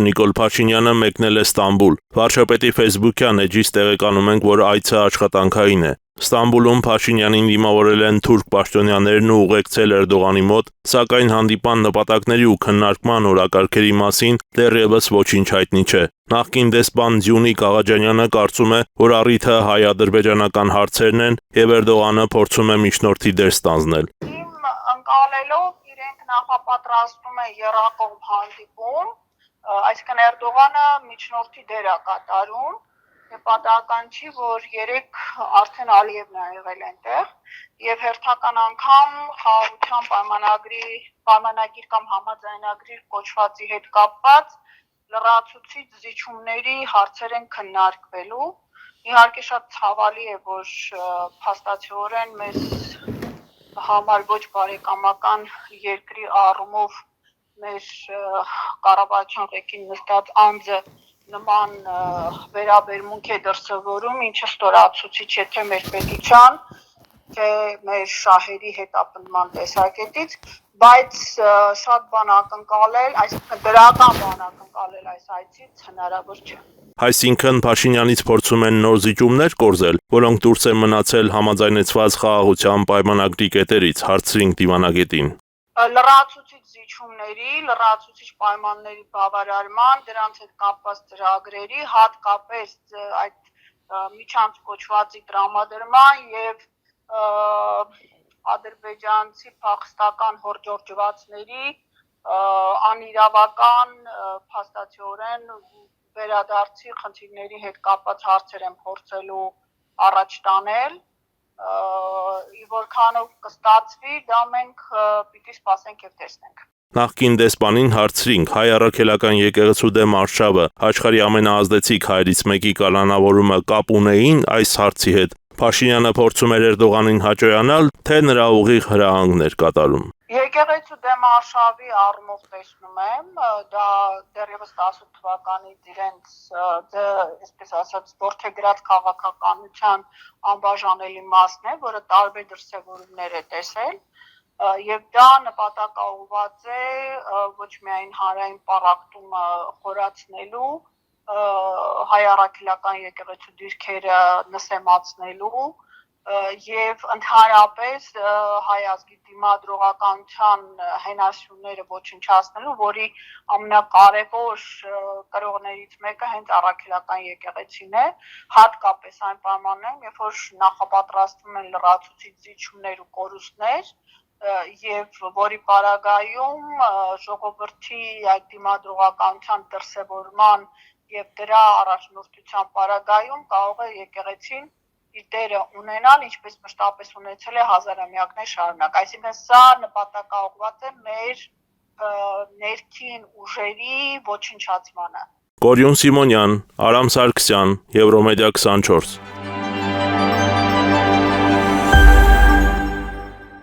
Նիկոլ Փաշինյանը մեկնել է Ստամբուլ։ Վարչապետի ֆեյսբուքյան էջից տեղեկանում ենք, որ այցը աշխատանքային է։ Ստամբուլում Փաշինյանին դիմավորել են թուրք պաշտոնյաներն ու ուղեկցել Էրդողանի մոտ, սակայն հանդիպան նպատակների ու քննարկման օրակարգերի մասին դեռևս ոչինչ հայտնի չէ։ Նախկին դեսպան Զյունիկ Աղաջանյանը կարծում է, որ առիթը հայ-ադրբեջանական հարցերն են եւ Էրդողանը փորձում է միջնորդի դեր ստանձնել։ Ընկալելով իրենք նախապատրաստում են եռակողմ հանդիպում, այսինքն Էրդողանը միջնորդի դեր է կատարում, եւ պատահական չի, որ երեք արդեն Ալիևն է եղել այնտեղ եւ հերթական անգամ խաղաղության պայմանագիր կամ համաձայնագրի կոչվածի հետ կապված լրացուցիչ զիջումների հարցեր են քննարկվելու։ Իհարկե շատ ցավալի է, որ փաստացիորեն մեզ համար ոչ բարեկամական երկրի առումով մեր կառավարության ղեկին նստած անձը նման վերաբերմունք է դրսևորում, ինչը ստորացուցիչ է թե մեր պետության, թե մեր շահերի հետապնդման տեսակետից, բայց շատ բան ակնկալել, այսինքն դրական բան ակնկալել այս այցից հնարավոր չէ։ Այսինքն Փաշինյանից փորձում են նոր զիջումներ կորզել, որոնք դուրս են մնացել համաձայնեցված խաղաղության պայմանագրի կետերից, հարցրինք դիվանագետին։ Լրացուցիչ զիջումների, լրացուցիչ պայմանների բավարարման, դրանց հետ կապված ծրագրերի, հատկապես այդ միջանց կոչվածի տրամադրման եւ ադրբեջանցի փախստական հորդորջվածների անիրավական փաստացիորեն վերադարձի խնդիրների հետ կապված հարցեր են փորձելու առաջ տանել, որքանով կստացվի, դա մենք պիտի սպասենք եւ տեսնենք։ Նախկին դեսպանին հարցրինք, հայ առաքելական եկեղեցու դեմ արշավը, աշխարհի ամենաազդեցիկ հայերից մեկի կալանավորումը կապ ունեին այս հարցի հետ։ Փաշինյանը փորձում էր Էրդողանին հաճոյանալ, թե նրա ուղիղ հրահանգներ կատարում։ Եկեղեցու դեմ արշավի առումով տեսնում եմ, դա դեռևս 18 թվականից իրենց, այսպես ասած, որդեգրած քաղաքականության անբաժանելի մասն է, որը տարբեր դրսևորումներ է տեսել, եւ դա նպատակաուղղված է ոչ միայն հանրային պառակտումը խորացնելու, հայ առաքելական եկեղեցու դիրքերը նսեմացնելու եւ ընդհանրապես հայ ազգի դիմադրողականության հենասյուները ոչնչացնելու, որի ամենակարևոր կրողներից մեկը հենց առաքելական եկեղեցին է, հատկապես այն պայմաններում, երբ որ նախապատրաստվում են լրացուցիչ զիջումներ ու կորուստներ, եւ որի պարագայում ժողովրդի այդ դիմադրողականության դրսևորման եւ դրա առաջնորդության պարագայում կարող է եկեղեցին իր դերը ունենալ, ինչպես մշտապես ունեցել է հազարամյակներ շարունակ, այսինքն սա նպատակաուղղված է մեր ներքին ուժերի ոչնչացմանը։ Կորյուն Սիմոնյան, Արամ Սարգսյան, Եվրոմեդիա 24